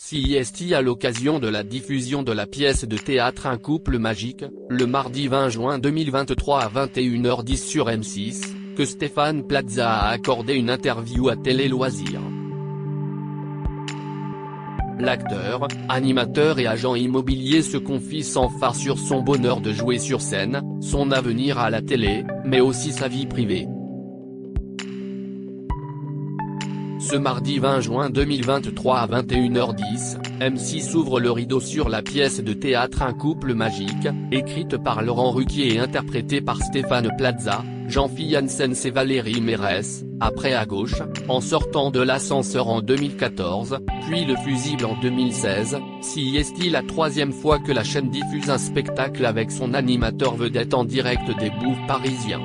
CIST à l'occasion de la diffusion de la pièce de théâtre Un couple magique, le mardi 20 juin 2023 à 21h10 sur M6, que Stéphane Plaza a accordé une interview à Télé Loisirs. L'acteur, animateur et agent immobilier se confie sans phare sur son bonheur de jouer sur scène, son avenir à la télé, mais aussi sa vie privée. Ce mardi 20 juin 2023 à 21h10, M6 ouvre le rideau sur la pièce de théâtre Un couple magique, écrite par Laurent Ruquier et interprétée par Stéphane Plaza, Jean-Philippe Janssens et Valérie Mérès, après À gauche, en sortant de l'ascenseur en 2014, puis Le fusible en 2016, CIST la troisième fois que la chaîne diffuse un spectacle avec son animateur vedette en direct des Bouffes parisiens.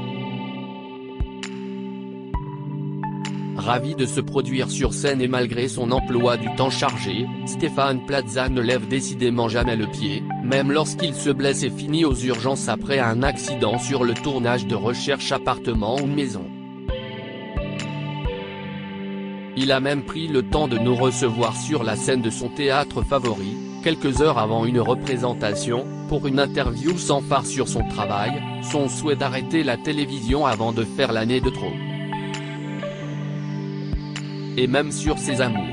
Ravi de se produire sur scène et malgré son emploi du temps chargé, Stéphane Plaza ne lève décidément jamais le pied, même lorsqu'il se blesse et finit aux urgences après un accident sur le tournage de Recherche appartement ou maison. Il a même pris le temps de nous recevoir sur la scène de son théâtre favori, quelques heures avant une représentation, pour une interview sans phare sur son travail, son souhait d'arrêter la télévision avant de faire l'année de trop. Et même sur ses amours.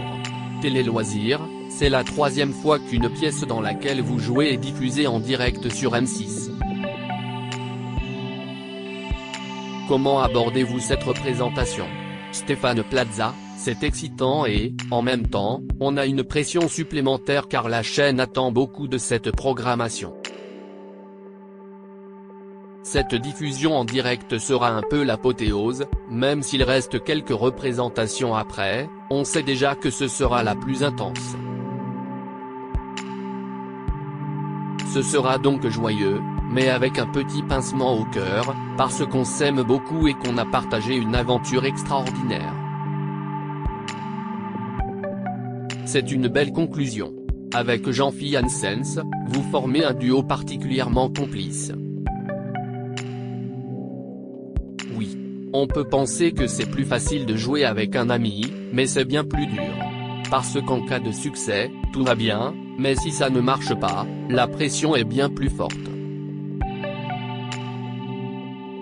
Télé Loisirs, c'est la troisième fois qu'une pièce dans laquelle vous jouez est diffusée en direct sur M6. Comment abordez-vous cette représentation? Stéphane Plaza, c'est excitant et, en même temps, on a une pression supplémentaire car la chaîne attend beaucoup de cette programmation. Cette diffusion en direct sera un peu l'apothéose, même s'il reste quelques représentations après, on sait déjà que ce sera la plus intense. Ce sera donc joyeux, mais avec un petit pincement au cœur, parce qu'on s'aime beaucoup et qu'on a partagé une aventure extraordinaire. C'est une belle conclusion. Avec Jean-Philippe Janssens, vous formez un duo particulièrement complice. Oui. On peut penser que c'est plus facile de jouer avec un ami, mais c'est bien plus dur. Parce qu'en cas de succès, tout va bien, mais si ça ne marche pas, la pression est bien plus forte.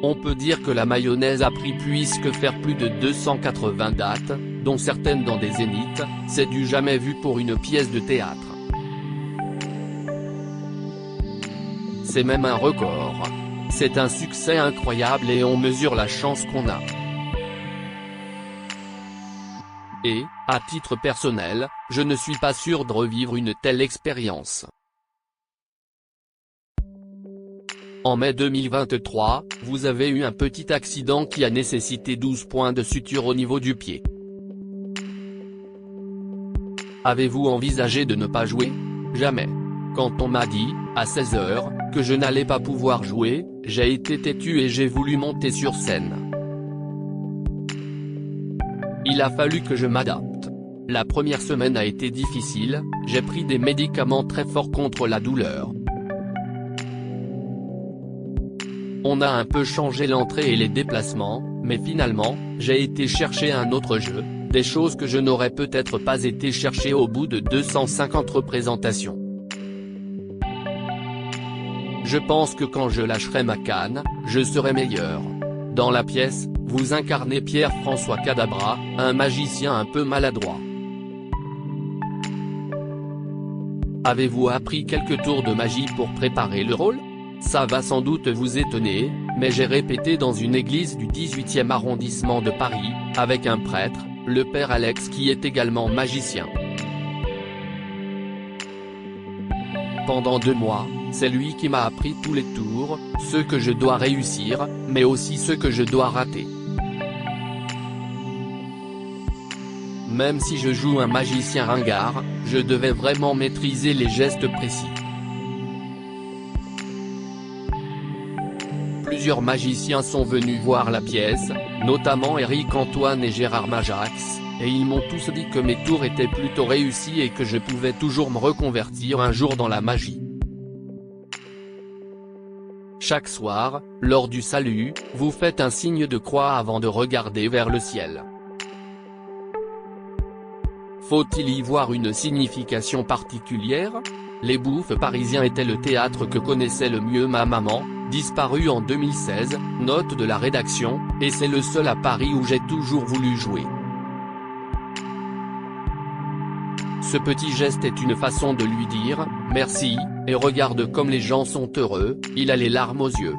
On peut dire que la mayonnaise a pris puisque faire plus de 280 dates, dont certaines dans des zéniths, c'est du jamais vu pour une pièce de théâtre. C'est même un record. C'est un succès incroyable et on mesure la chance qu'on a. Et, à titre personnel, je ne suis pas sûr de revivre une telle expérience. En mai 2023, vous avez eu un petit accident qui a nécessité 12 points de suture au niveau du pied. Avez-vous envisagé de ne pas jouer? Jamais. Quand on m'a dit, à 16h, que je n'allais pas pouvoir jouer, j'ai été têtu et j'ai voulu monter sur scène. Il a fallu que je m'adapte. La première semaine a été difficile, j'ai pris des médicaments très forts contre la douleur. On a un peu changé l'entrée et les déplacements, mais finalement, j'ai été chercher un autre jeu, des choses que je n'aurais peut-être pas été chercher au bout de 250 représentations. Je pense que quand je lâcherai ma canne, je serai meilleur. Dans la pièce, vous incarnez Pierre-François Cadabra, un magicien un peu maladroit. Avez-vous appris quelques tours de magie pour préparer le rôle? Ça va sans doute vous étonner, mais j'ai répété dans une église du 18e arrondissement de Paris, avec un prêtre, le père Alex qui est également magicien. Pendant 2 mois, c'est lui qui m'a appris tous les tours, ceux que je dois réussir, mais aussi ceux que je dois rater. Même si je joue un magicien ringard, je devais vraiment maîtriser les gestes précis. Plusieurs magiciens sont venus voir la pièce, notamment Éric Antoine et Gérard Majax, et ils m'ont tous dit que mes tours étaient plutôt réussis et que je pouvais toujours me reconvertir un jour dans la magie. Chaque soir, lors du salut, vous faites un signe de croix avant de regarder vers le ciel. Faut-il y voir une signification particulière? Les Bouffes parisiens étaient le théâtre que connaissait le mieux ma maman, disparue en 2016, note de la rédaction, et c'est le seul à Paris où j'ai toujours voulu jouer. Ce petit geste est une façon de lui dire « merci », et regarde comme les gens sont heureux, il a les larmes aux yeux.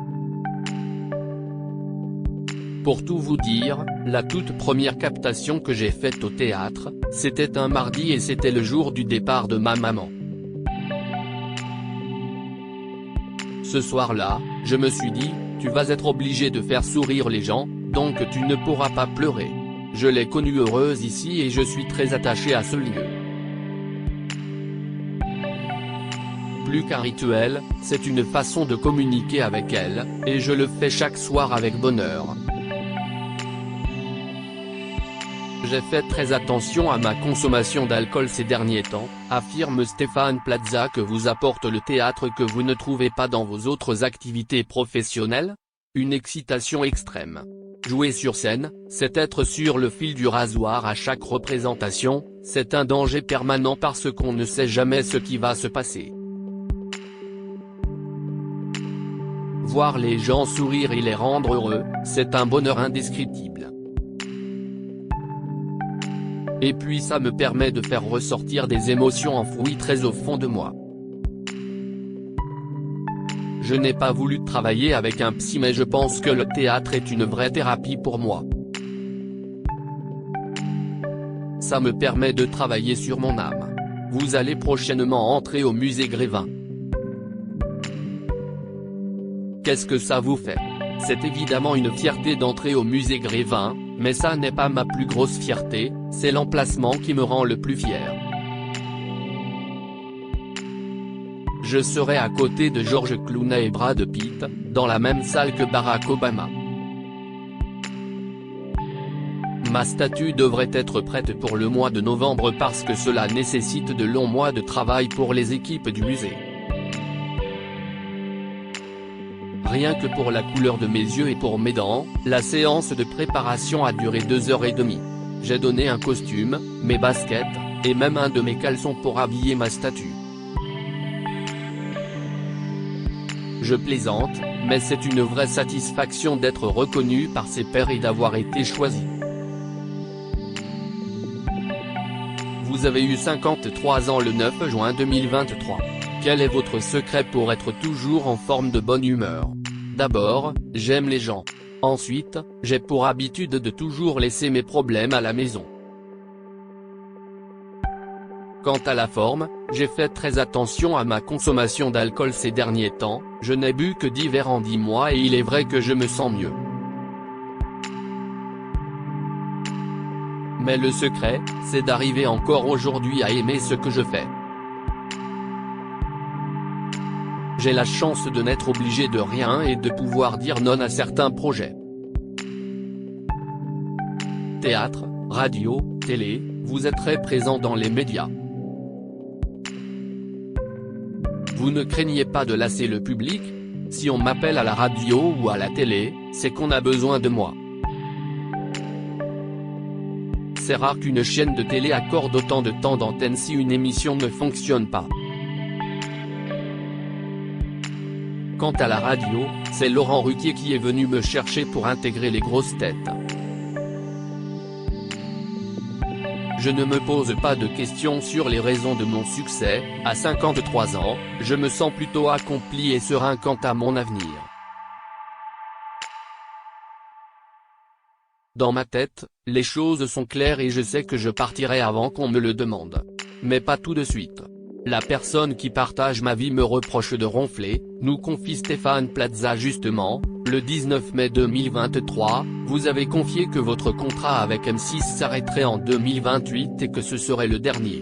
Pour tout vous dire, la toute première captation que j'ai faite au théâtre, c'était un mardi et c'était le jour du départ de ma maman. Ce soir-là, je me suis dit, tu vas être obligé de faire sourire les gens, donc tu ne pourras pas pleurer. Je l'ai connue heureuse ici et je suis très attaché à ce lieu. Plus qu'un rituel, c'est une façon de communiquer avec elle, et je le fais chaque soir avec bonheur. J'ai fait très attention à ma consommation d'alcool ces derniers temps, affirme Stéphane Plaza. Que vous apporte le théâtre que vous ne trouvez pas dans vos autres activités professionnelles? Une excitation extrême. Jouer sur scène, c'est être sur le fil du rasoir à chaque représentation, c'est un danger permanent parce qu'on ne sait jamais ce qui va se passer. Voir les gens sourire et les rendre heureux, c'est un bonheur indescriptible. Et puis ça me permet de faire ressortir des émotions enfouies très au fond de moi. Je n'ai pas voulu travailler avec un psy mais je pense que le théâtre est une vraie thérapie pour moi. Ça me permet de travailler sur mon âme. Vous allez prochainement entrer au musée Grévin. Qu'est-ce que ça vous fait? C'est évidemment une fierté d'entrer au musée Grévin, mais ça n'est pas ma plus grosse fierté, c'est l'emplacement qui me rend le plus fier. Je serai à côté de George Clooney et Brad Pitt, dans la même salle que Barack Obama. Ma statue devrait être prête pour le mois de novembre parce que cela nécessite de longs mois de travail pour les équipes du musée. Rien que pour la couleur de mes yeux et pour mes dents, la séance de préparation a duré 2h30. J'ai donné un costume, mes baskets, et même un de mes caleçons pour habiller ma statue. Je plaisante, mais c'est une vraie satisfaction d'être reconnu par ses pairs et d'avoir été choisi. Vous avez eu 53 ans le 9 juin 2023. Quel est votre secret pour être toujours en forme de bonne humeur? D'abord, j'aime les gens. Ensuite, j'ai pour habitude de toujours laisser mes problèmes à la maison. Quant à la forme, j'ai fait très attention à ma consommation d'alcool ces derniers temps, je n'ai bu que 10 verres en 10 mois et il est vrai que je me sens mieux. Mais le secret, c'est d'arriver encore aujourd'hui à aimer ce que je fais. J'ai la chance de n'être obligé de rien et de pouvoir dire non à certains projets. Théâtre, radio, télé, vous êtes très présent dans les médias. Vous ne craignez pas de lasser le public? Si on m'appelle à la radio ou à la télé, c'est qu'on a besoin de moi. C'est rare qu'une chaîne de télé accorde autant de temps d'antenne si une émission ne fonctionne pas. Quant à la radio, c'est Laurent Ruquier qui est venu me chercher pour intégrer les grosses têtes. Je ne me pose pas de questions sur les raisons de mon succès, à 53 ans, je me sens plutôt accompli et serein quant à mon avenir. Dans ma tête, les choses sont claires et je sais que je partirai avant qu'on me le demande. Mais pas tout de suite. La personne qui partage ma vie me reproche de ronfler, nous confie Stéphane Plaza justement, le 19 mai 2023, vous avez confié que votre contrat avec M6 s'arrêterait en 2028 et que ce serait le dernier.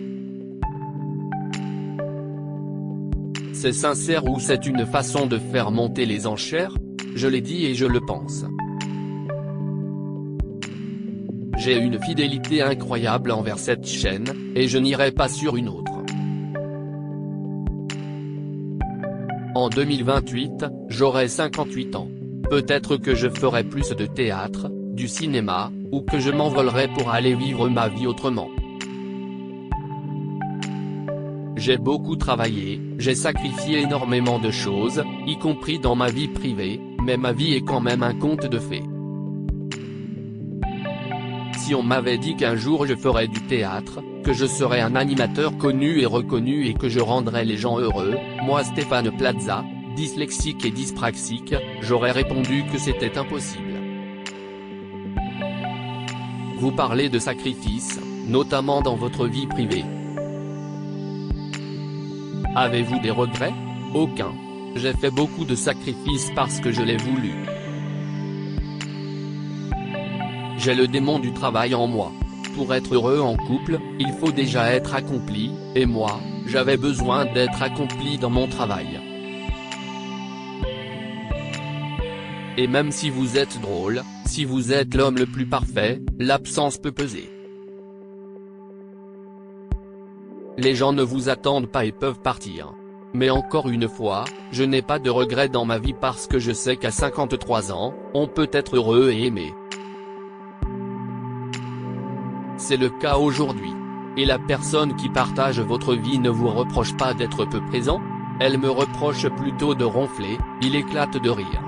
C'est sincère ou c'est une façon de faire monter les enchères? Je l'ai dit et je le pense. J'ai une fidélité incroyable envers cette chaîne, et je n'irai pas sur une autre. En 2028, j'aurai 58 ans. Peut-être que je ferai plus de théâtre, du cinéma, ou que je m'envolerai pour aller vivre ma vie autrement. J'ai beaucoup travaillé, j'ai sacrifié énormément de choses, y compris dans ma vie privée, mais ma vie est quand même un conte de fées. Si on m'avait dit qu'un jour je ferais du théâtre, que je serais un animateur connu et reconnu et que je rendrais les gens heureux, moi Stéphane Plaza, dyslexique et dyspraxique, j'aurais répondu que c'était impossible. Vous parlez de sacrifices, notamment dans votre vie privée. Avez-vous des regrets? Aucun. J'ai fait beaucoup de sacrifices parce que je l'ai voulu. J'ai le démon du travail en moi. Pour être heureux en couple, il faut déjà être accompli, et moi, j'avais besoin d'être accompli dans mon travail. Et même si vous êtes drôle, si vous êtes l'homme le plus parfait, l'absence peut peser. Les gens ne vous attendent pas et peuvent partir. Mais encore une fois, je n'ai pas de regrets dans ma vie parce que je sais qu'à 53 ans, on peut être heureux et aimé. C'est le cas aujourd'hui. Et la personne qui partage votre vie ne vous reproche pas d'être peu présent, elle me reproche plutôt de ronfler, il éclate de rire.